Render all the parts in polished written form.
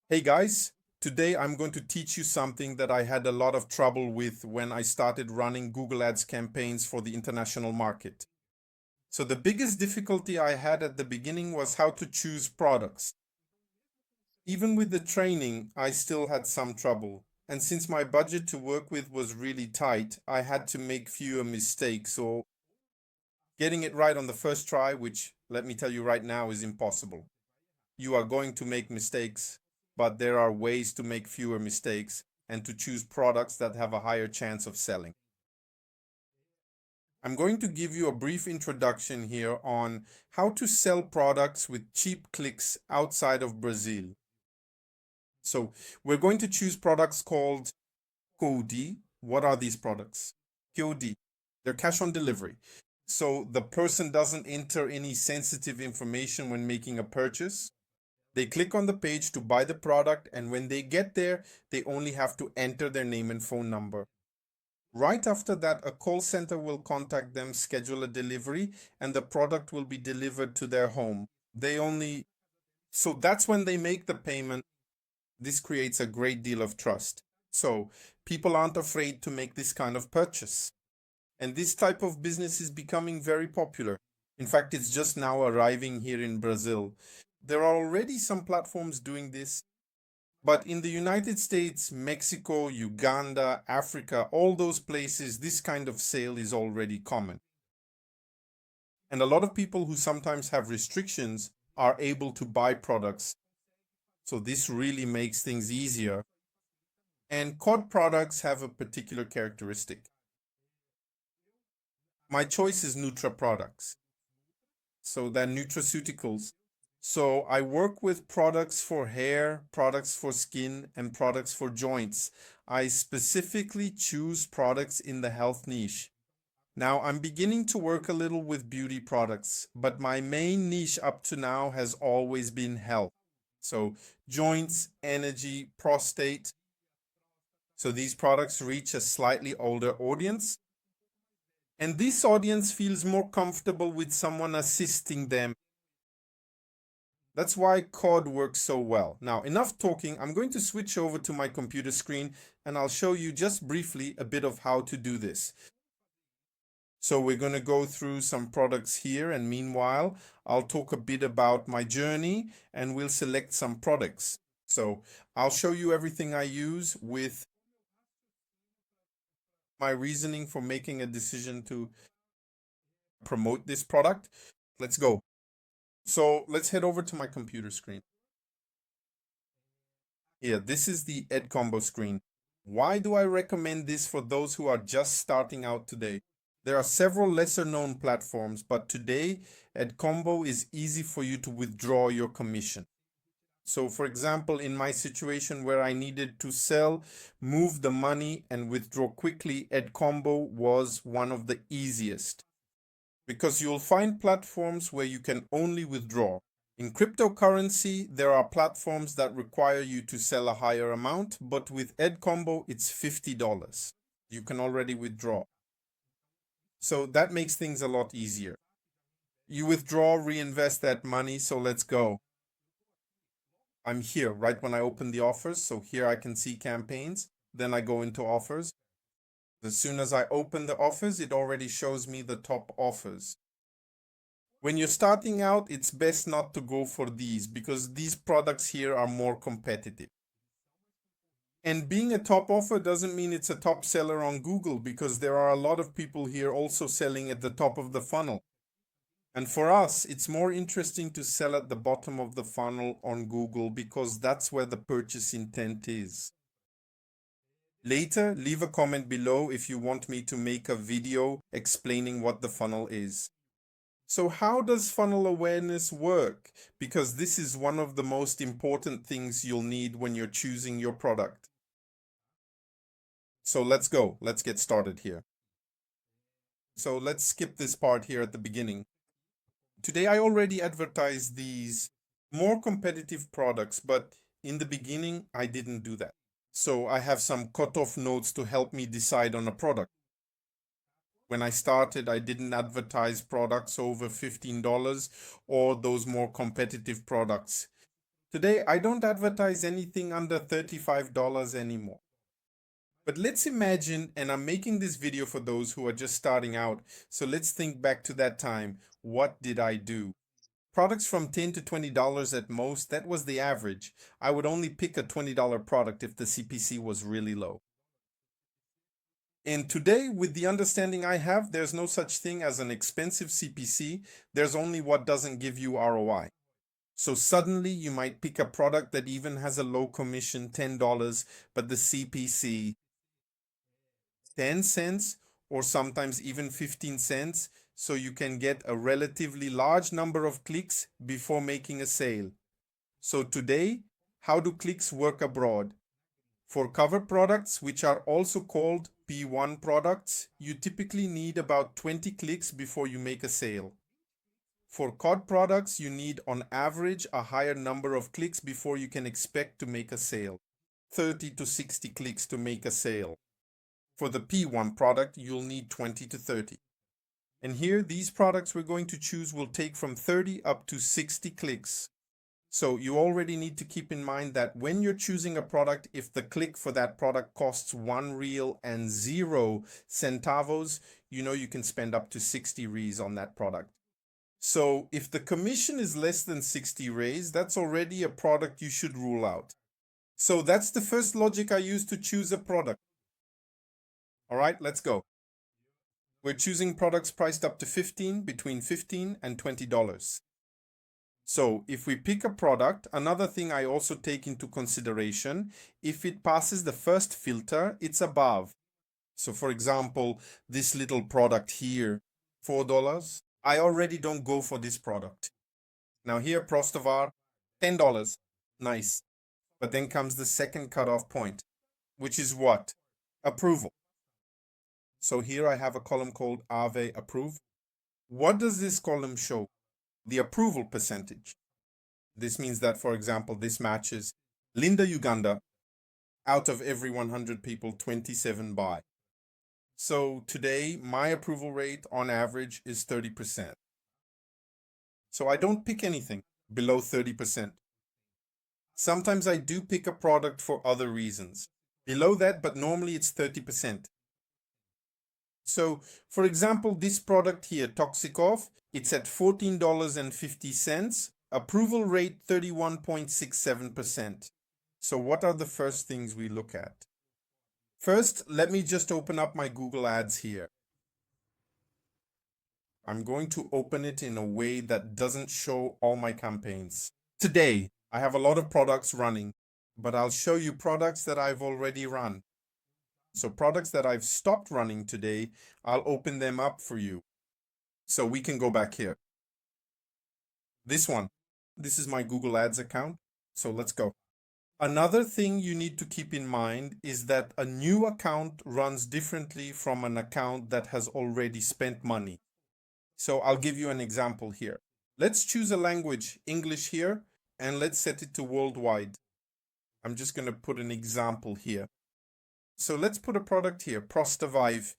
Hey guys, today I'm going to teach you something that I had a lot of trouble with when I started running Google Ads campaigns for the international market. So the biggest difficulty I had at the beginning was how to choose products. Even with the training, I still had some trouble. And since my budget to work with was really tight, I had to make fewer mistakes or getting it right on the first try, which let me tell you right now is impossible. You are going to make mistakes, but there are ways to make fewer mistakes and to choose products that have a higher chance of selling. I'm going to give you a brief introduction here on how to sell products with cheap clicks outside of Brazil. So we're going to choose products called COD. What are these products? COD. They're cash on delivery. So the person doesn't enter any sensitive information when making a purchase. They click on the page to buy the product, and when they get there, they only have to enter their name and phone number. Right after that, a call center will contact them, schedule a delivery, and the product will be delivered to their home. So that's when they make the payment. This creates a great deal of trust. So people aren't afraid to make this kind of purchase. And this type of business is becoming very popular. In fact, it's just now arriving here in Brazil. There are already some platforms doing this, but in the United States, Mexico, Uganda, Africa, all those places, this kind of sale is already common. And a lot of people who sometimes have restrictions are able to buy products. So this really makes things easier. And cod products have a particular characteristic. My choice is Nutra products. So they're nutraceuticals. So I work with products for hair, products for skin, and products for joints. I specifically choose products in the health niche. Now I'm beginning to work a little with beauty products, but my main niche up to now has always been health. So joints, energy, prostate. So these products reach a slightly older audience. And this audience feels more comfortable with someone assisting them. That's why COD works so well. Now, enough talking. I'm going to switch over to my computer screen and I'll show you just briefly a bit of how to do this. So we're going to go through some products here, and meanwhile, I'll talk a bit about my journey and we'll select some products. So I'll show you everything I use with my reasoning for making a decision to promote this product. Let's go. So let's head over to my computer screen. Here, this is the Adcombo screen. Why do I recommend this for those who are just starting out today? There are several lesser known platforms, but today Adcombo is easy for you to withdraw your commission. So for example, in my situation where I needed to sell, move the money and withdraw quickly, Adcombo was one of the easiest because you'll find platforms where you can only withdraw. In cryptocurrency, there are platforms that require you to sell a higher amount, but with Adcombo, it's $50. You can already withdraw. So that makes things a lot easier. You withdraw, reinvest that money, so let's go. I'm here right when I open the offers, so here I can see campaigns. Then I go into offers. As soon as I open the offers, it already shows me the top offers. When you're starting out, it's best not to go for these because these products here are more competitive. And being a top offer doesn't mean it's a top seller on Google because there are a lot of people here also selling at the top of the funnel. And for us, it's more interesting to sell at the bottom of the funnel on Google because that's where the purchase intent is. Later, leave a comment below if you want me to make a video explaining what the funnel is. So how does funnel awareness work? Because this is one of the most important things you'll need when you're choosing your product. So let's go. Let's get started here. So let's skip this part here at the beginning. Today I already advertised these more competitive products, but in the beginning I didn't do that. So I have some cutoff notes to help me decide on a product. When I started, I didn't advertise products over $15 or those more competitive products. Today, I don't advertise anything under $35 anymore. But let's imagine, and I'm making this video for those who are just starting out. So let's think back to that time. What did I do? Products from $10 to $20 at most, that was the average. I would only pick a $20 product if the CPC was really low. And today, with the understanding I have, there's no such thing as an expensive CPC. There's only what doesn't give you ROI. So suddenly you might pick a product that even has a low commission, $10, but the CPC 10 cents or sometimes even 15 cents. So you can get a relatively large number of clicks before making a sale. So today, how do clicks work abroad? For cover products, which are also called P1 products, you typically need about 20 clicks before you make a sale. For COD products, you need on average a higher number of clicks before you can expect to make a sale. 30 to 60 clicks to make a sale. For the P1 product, you'll need 20 to 30. And here, these products we're going to choose will take from 30 up to 60 clicks. So you already need to keep in mind that when you're choosing a product, if the click for that product costs 1 real and 0 centavos, you know you can spend up to 60 reais on that product. So if the commission is less than 60 reais, that's already a product you should rule out. So that's the first logic I use to choose a product. All right, let's go. We're choosing products priced up to between $15 and $20. So if we pick a product, another thing I also take into consideration, if it passes the first filter, it's above. So for example, this little product here, $4, I already don't go for this product. Now here, Prostavar, $10, nice. But then comes the second cutoff point, which is what? Approval. So here I have a column called Ave Approve. What does this column show? The approval percentage. This means that, for example, this matches Linda, Uganda, out of every 100 people, 27 buy. So today, my approval rate on average is 30%. So I don't pick anything below 30%. Sometimes I do pick a product for other reasons. Below that, but normally it's 30%. So, for example, this product here, Toxic Off, it's at $14.50. Approval rate 31.67%. So what are the first things we look at? First, let me just open up my Google Ads here. I'm going to open it in a way that doesn't show all my campaigns. Today, I have a lot of products running, but I'll show you products that I've already run. So products that I've stopped running today, I'll open them up for you. So we can go back here. This one, this is my Google Ads account. So let's go. Another thing you need to keep in mind is that a new account runs differently from an account that has already spent money. So I'll give you an example here. Let's choose a language, English here, and let's set it to worldwide. I'm just going to put an example here. So let's put a product here, Prostavive.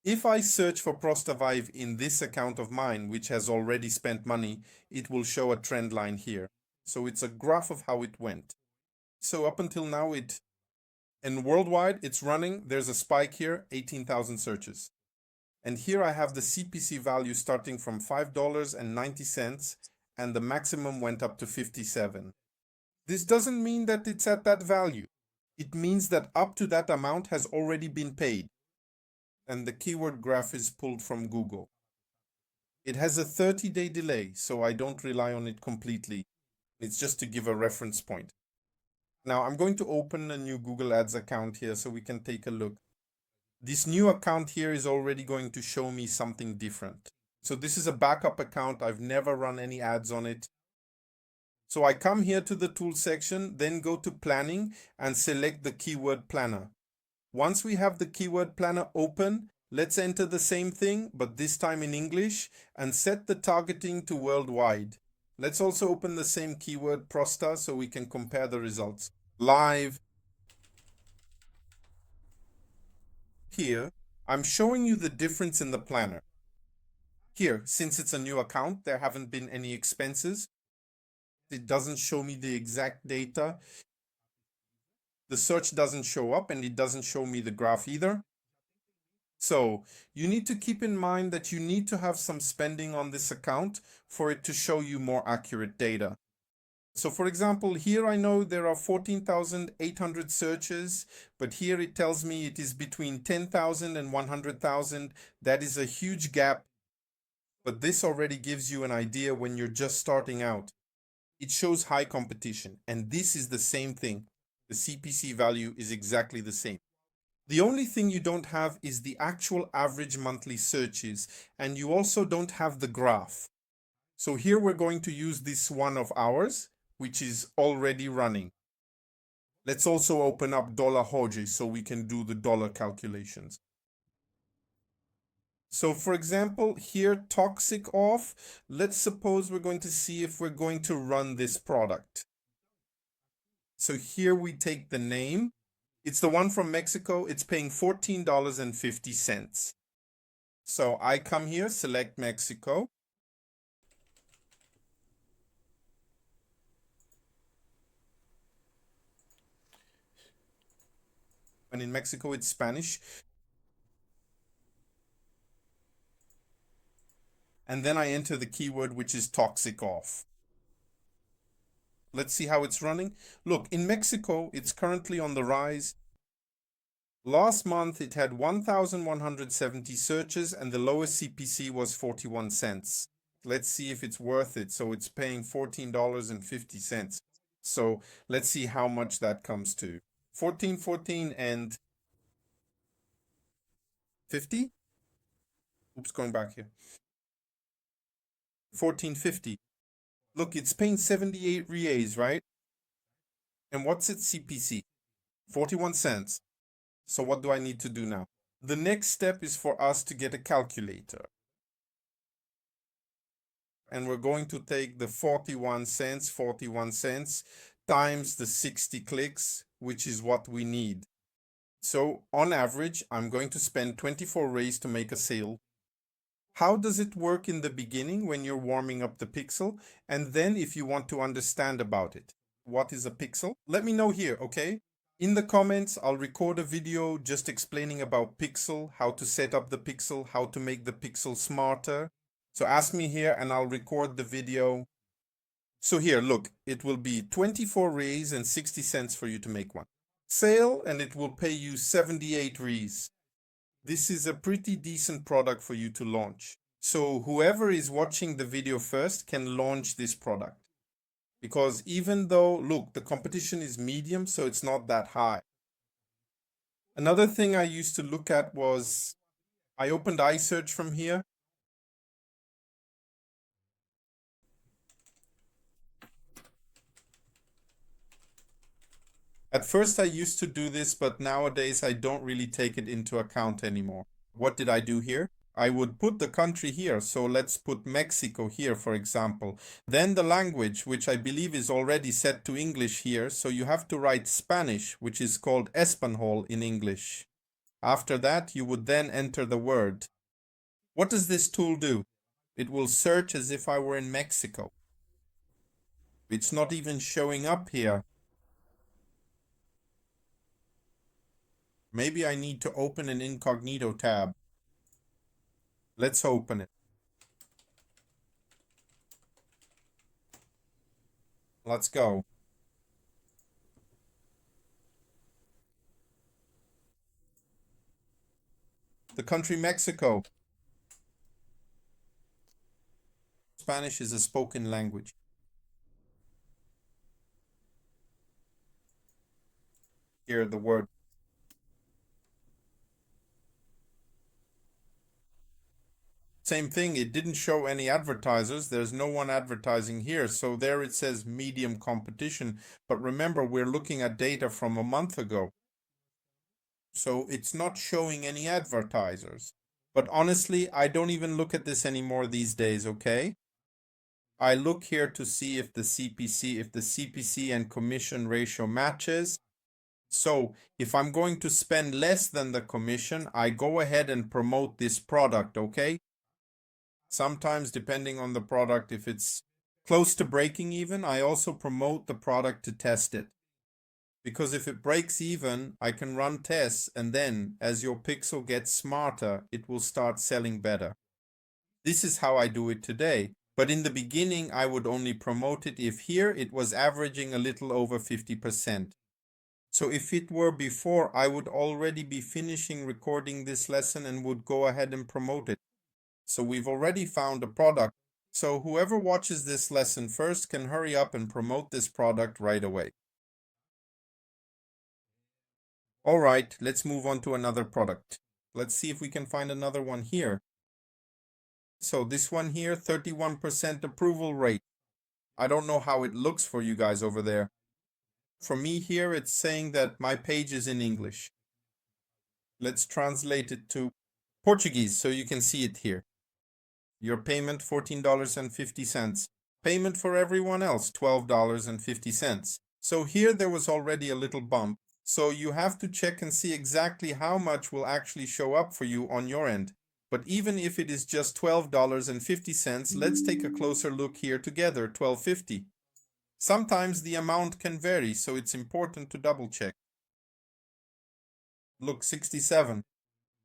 If I search for Prostavive in this account of mine, which has already spent money, it will show a trend line here. So it's a graph of how it went. So up until now, and worldwide, it's running. There's a spike here, 18,000 searches. And here I have the CPC value starting from $5.90, and the maximum went up to 57. This doesn't mean that it's at that value. It means that up to that amount has already been paid. And the keyword graph is pulled from Google. It has a 30-day delay, so I don't rely on it completely. It's just to give a reference point. Now I'm going to open a new Google Ads account here so we can take a look. This new account here is already going to show me something different. So this is a backup account. I've never run any ads on it. So I come here to the tool section, then go to planning and select the keyword planner. Once we have the keyword planner open, let's enter the same thing, but this time in English, and set the targeting to worldwide. Let's also open the same keyword Prosta so we can compare the results. Live. Here, I'm showing you the difference in the planner. Here, since it's a new account, there haven't been any expenses. It doesn't show me the exact data. The search doesn't show up and it doesn't show me the graph either. So you need to keep in mind that you need to have some spending on this account for it to show you more accurate data. So for example, here I know there are 14,800 searches, but here it tells me it is between 10,000 and 100,000. That is a huge gap, but this already gives you an idea when you're just starting out. It shows high competition, and this is the same thing. The CPC value is exactly the same. The only thing you don't have is the actual average monthly searches, and you also don't have the graph. So here we're going to use this one of ours, which is already running. Let's also open up $Hoji so we can do the dollar calculations. So for example, here toxic off, let's suppose we're going to see if we're going to run this product. So here we take the name. It's the one from Mexico. It's paying $14.50. So I come here, select Mexico. And in Mexico, it's Spanish. And then I enter the keyword, which is toxic off. Let's see how it's running. Look, in Mexico, it's currently on the rise. Last month, it had 1,170 searches and the lowest CPC was 41 cents. Let's see if it's worth it. So it's paying $14.50. So let's see how much that comes to. 14 and 50. Oops, going back here. 14.50. Look, it's paying 78 reais, right? And what's its CPC? 41 cents. So what do I need to do now? The next step is for us to get a calculator. And we're going to take the 41 cents times the 60 clicks, which is what we need. So on average, I'm going to spend 24 rays to make a sale. How does it work in the beginning when you're warming up the pixel? And then if you want to understand about it, what is a pixel? Let me know here, okay? In the comments, I'll record a video just explaining about pixel, how to set up the pixel, how to make the pixel smarter. So ask me here and I'll record the video. So here, look, it will be 24 rays and 60 cents for you to make one. Sale, and it will pay you 78 rays. This is a pretty decent product for you to launch. So whoever is watching the video first can launch this product. Because even though, look, the competition is medium, so it's not that high. Another thing I used to look at was, I opened iSearch from here. At first I used to do this, but nowadays I don't really take it into account anymore. What did I do here? I would put the country here. So let's put Mexico here, for example. Then the language, which I believe is already set to English here. So you have to write Spanish, which is called Español in English. After that, you would then enter the word. What does this tool do? It will search as if I were in Mexico. It's not even showing up here. Maybe I need to open an incognito tab. Let's open it. Let's go. The country Mexico. Spanish is a spoken language. Here, the word. Same thing, it didn't show any advertisers. There's no one advertising here. So there it says medium competition. But remember, we're looking at data from a month ago. So it's not showing any advertisers. But honestly, I don't even look at this anymore these days, okay? I look here to see if the CPC and commission ratio matches. So if I'm going to spend less than the commission, I go ahead and promote this product, okay? Sometimes, depending on the product, if it's close to breaking even, I also promote the product to test it. Because if it breaks even, I can run tests, and then as your pixel gets smarter, it will start selling better. This is how I do it today. But in the beginning, I would only promote it if here it was averaging a little over 50%. So if it were before, I would already be finishing recording this lesson and would go ahead and promote it. So we've already found a product. So whoever watches this lesson first can hurry up and promote this product right away. All right, let's move on to another product. Let's see if we can find another one here. So this one here, 31% approval rate. I don't know how it looks for you guys over there. For me here, it's saying that my page is in English. Let's translate it to Portuguese so you can see it here. Your payment, $14.50. Payment for everyone else, $12.50. So here there was already a little bump. So you have to check and see exactly how much will actually show up for you on your end. But even if it is just $12.50, let's take a closer look here together, $12.50. Sometimes the amount can vary, so it's important to double check. Look, 67.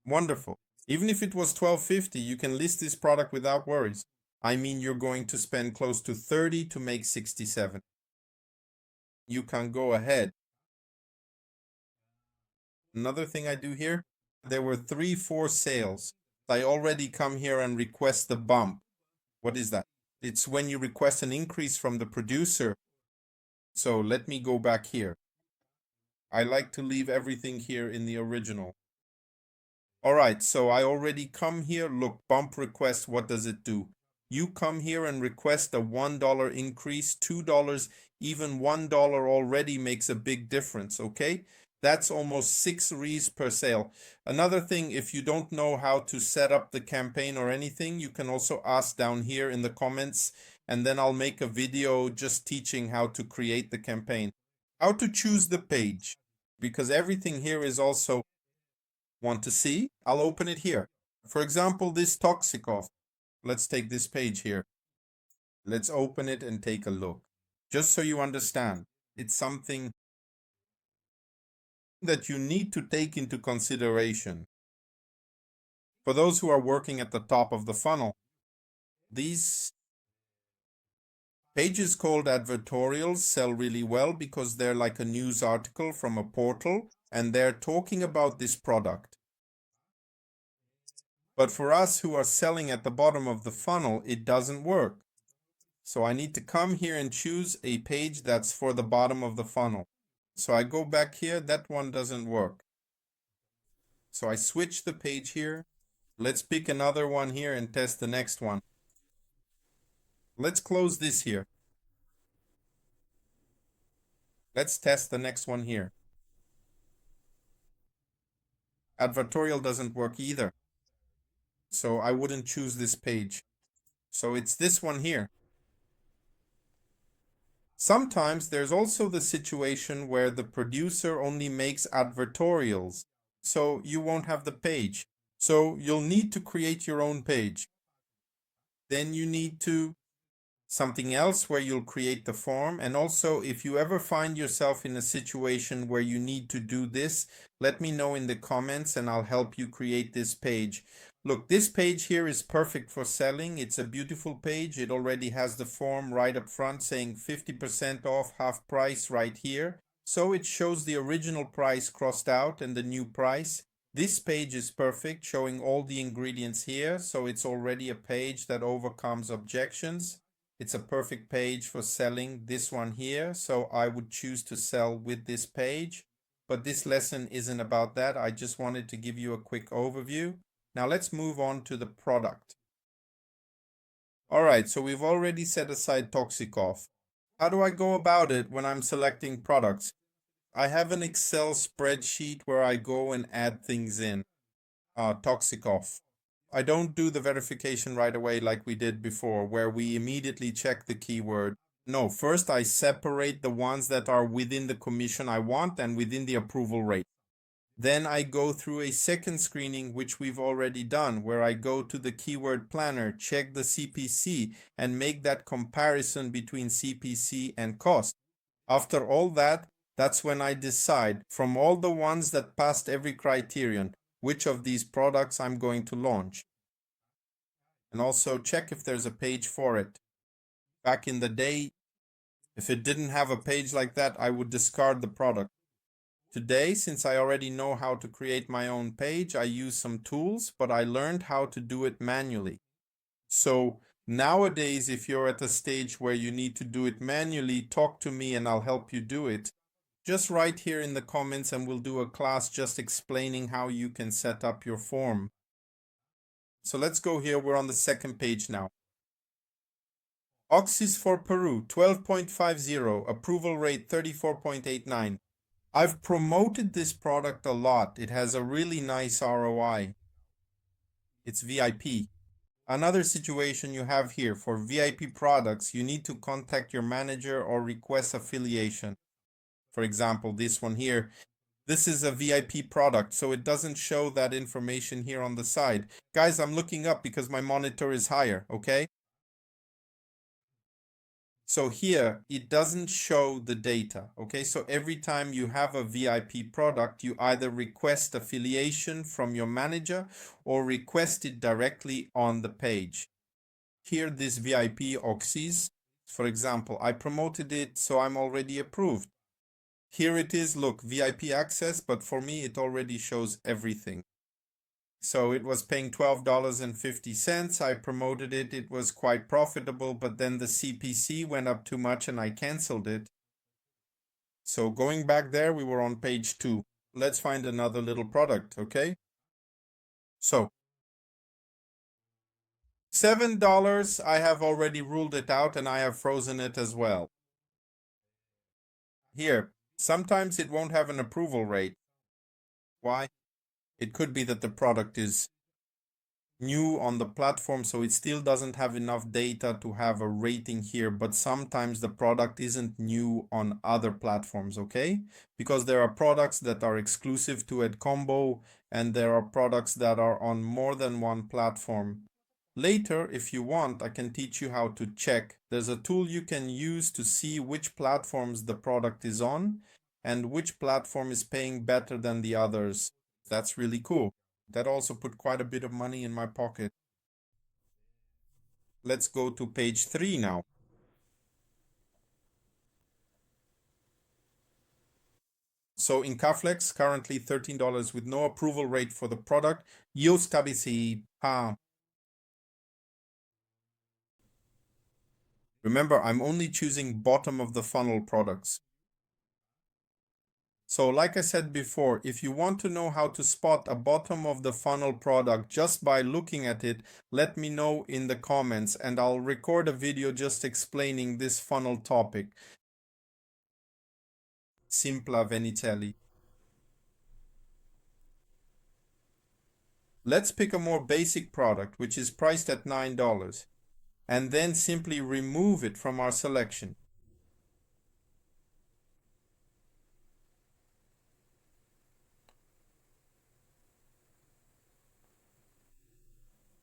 Wonderful. Even if it was $12.50, you can list this product without worries. I mean, you're going to spend close to 30 to make 67. You can go ahead. Another thing I do here, there were 3-4 sales. I already come here and request the bump. What is that? It's when you request an increase from the producer. So let me go back here. I like to leave everything here in the original. All right, so I already come here. Look, bump request, what does it do? You come here and request a $1 increase, $2, even $1 already makes a big difference, okay? That's almost 6 Rs per sale. Another thing, if you don't know how to set up the campaign or anything, you can also ask down here in the comments, and then I'll make a video just teaching how to create the campaign. How to choose the page, because everything here is also... Want to see? I'll open it here. For example, this toxic off. Let's take this page here. Let's open it and take a look. Just so you understand, it's something that you need to take into consideration. For those who are working at the top of the funnel, these pages called advertorials sell really well because they're like a news article from a portal and they're talking about this product. But for us who are selling at the bottom of the funnel, it doesn't work. So I need to come here and choose a page that's for the bottom of the funnel. So I go back here, that one doesn't work. So I switch the page here. Let's pick another one here and test the next one. Let's close this here. Let's test the next one here. Advertorial doesn't work either. So I wouldn't choose this page. So it's this one here. Sometimes there's also the situation where the producer only makes advertorials, so you won't have the page. So you'll need to create your own page. Then you need to something else where you'll create the form. And also, if you ever find yourself in a situation where you need to do this, let me know in the comments and I'll help you create this page. Look, this page here is perfect for selling. It's a beautiful page. It already has the form right up front saying 50% off, half price right here. So it shows the original price crossed out and the new price. This page is perfect, showing all the ingredients here. So it's already a page that overcomes objections. It's a perfect page for selling this one here. So I would choose to sell with this page. But this lesson isn't about that. I just wanted to give you a quick overview. Now let's move on to the product. All right, so we've already set aside Toxic off. How do I go about it when I'm selecting products? I have an Excel spreadsheet where I go and add things in. Toxic off. I don't do the verification right away like we did before, where we immediately check the keyword. No, first I separate the ones that are within the commission I want and within the approval rate. Then I go through a second screening, which we've already done, where I go to the keyword planner, check the CPC, and make that comparison between CPC and cost. After all that, that's when I decide, from all the ones that passed every criterion, which of these products I'm going to launch. And also check if there's a page for it. Back in the day, if it didn't have a page like that, I would discard the product. Today, since I already know how to create my own page, I use some tools, but I learned how to do it manually. So nowadays, if you're at a stage where you need to do it manually, talk to me and I'll help you do it. Just write here in the comments and we'll do a class just explaining how you can set up your form. So let's go here. We're on the second page now. Oxys for Peru, 12.50, approval rate 34.89. I've promoted this product a lot. It has a really nice ROI. It's VIP. Another situation you have here, for VIP products, you need to contact your manager or request affiliation. For example, this one here, this is a VIP product, so it doesn't show that information here on the side. Guys, I'm looking up because my monitor is higher, okay? So here, it doesn't show the data, okay? So every time you have a VIP product, you either request affiliation from your manager or request it directly on the page. Here, this VIP Oxys, for example, I promoted it, so I'm already approved. Here it is, look, VIP access, but for me, it already shows everything. So it was paying $12.50. I promoted it. It was quite profitable, but then the CPC went up too much and I canceled it. So going back there, we were on page 2. Let's find another little product, okay? So $7, I have already ruled it out and I have frozen it as well. Here, sometimes it won't have an approval rate. Why? It could be that the product is new on the platform, so it still doesn't have enough data to have a rating here, but sometimes the product isn't new on other platforms, okay? Because there are products that are exclusive to Adcombo and there are products that are on more than one platform. Later, if you want, I can teach you how to check. There's a tool you can use to see which platforms the product is on and which platform is paying better than the others. That's really cool. That also put quite a bit of money in my pocket. Let's go to page 3 now. So in Caflex, currently $13 with no approval rate for the product. Eu estabeleci. Remember, I'm only choosing bottom of the funnel products. So like I said before, if you want to know how to spot a bottom of the funnel product just by looking at it, let me know in the comments and I'll record a video just explaining this funnel topic. Simpla Venitelli. Let's pick a more basic product, which is priced at $9, and then simply remove it from our selection.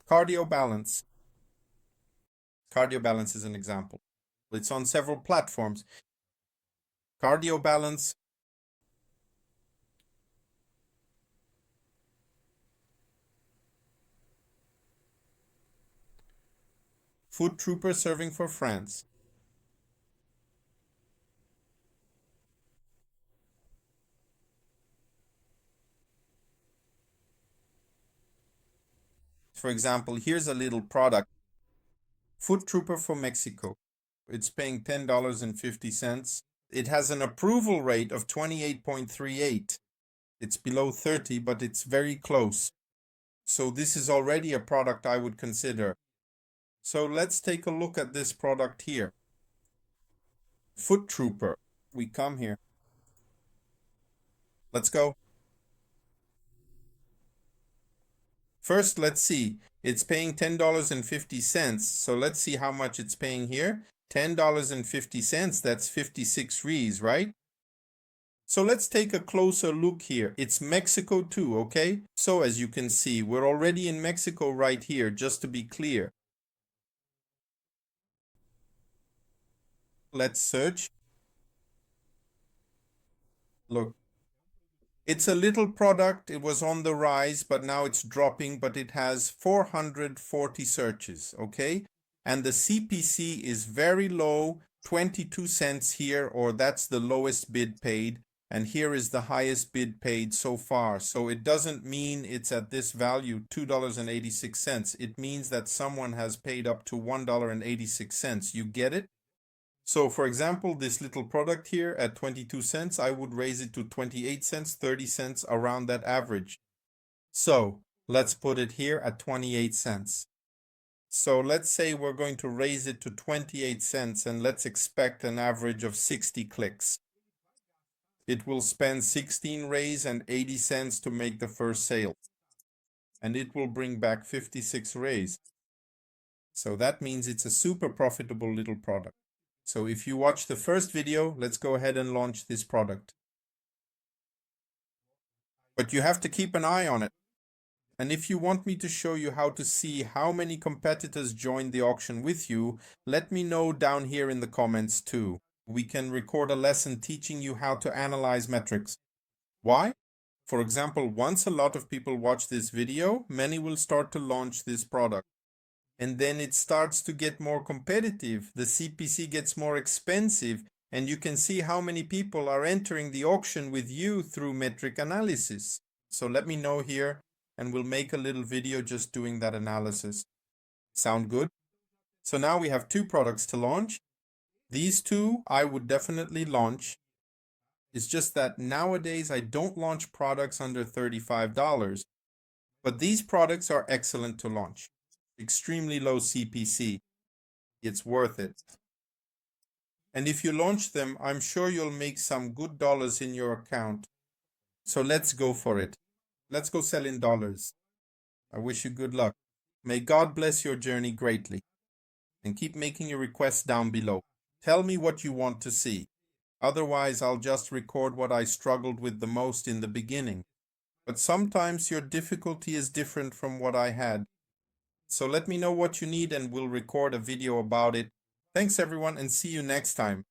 Cardio Balance. Cardio Balance is an example. It's on several platforms. Cardio Balance. Food Trooper serving for France. For example, here's a little product. Food Trooper for Mexico. It's paying $10.50. It has an approval rate of 28.38. It's below 30, but it's very close. So this is already a product I would consider. So let's take a look at this product here. Food Trooper. We come here. Let's go. First, let's see. It's paying $10.50. So let's see how much it's paying here. $10.50. That's 56 reais, right? So let's take a closer look here. It's Mexico too, okay? So as you can see, we're already in Mexico right here, just to be clear. Let's search. Look, it's a little product. It was on the rise, but now it's dropping, but it has 440 searches, okay? And the CPC is very low, 22 cents here, or that's the lowest bid paid. And here is the highest bid paid so far. So it doesn't mean it's at this value, $2.86. It means that someone has paid up to $1.86. You get it? So for example, this little product here at 22 cents, I would raise it to 28 cents, 30 cents, around that average. So let's put it here at 28 cents. So let's say we're going to raise it to 28 cents and let's expect an average of 60 clicks. It will spend 16 raise and 80 cents to make the first sale. And it will bring back 56 raise. So that means it's a super profitable little product. So if you watch the first video, let's go ahead and launch this product. But you have to keep an eye on it. And if you want me to show you how to see how many competitors joined the auction with you, let me know down here in the comments too. We can record a lesson teaching you how to analyze metrics. Why? For example, once a lot of people watch this video, many will start to launch this product. And then it starts to get more competitive. The CPC gets more expensive, and you can see how many people are entering the auction with you through metric analysis. So let me know here, and we'll make a little video just doing that analysis. Sound good? So now we have two products to launch. These two I would definitely launch. It's just that nowadays I don't launch products under $35, but these products are excellent to launch. Extremely low CPC. It's worth it. And if you launch them, I'm sure you'll make some good dollars in your account. So let's go for it. Let's go sell in dollars. I wish you good luck. May God bless your journey greatly. And keep making your requests down below. Tell me what you want to see. Otherwise, I'll just record what I struggled with the most in the beginning. But sometimes your difficulty is different from what I had. So let me know what you need and we'll record a video about it. Thanks everyone and see you next time.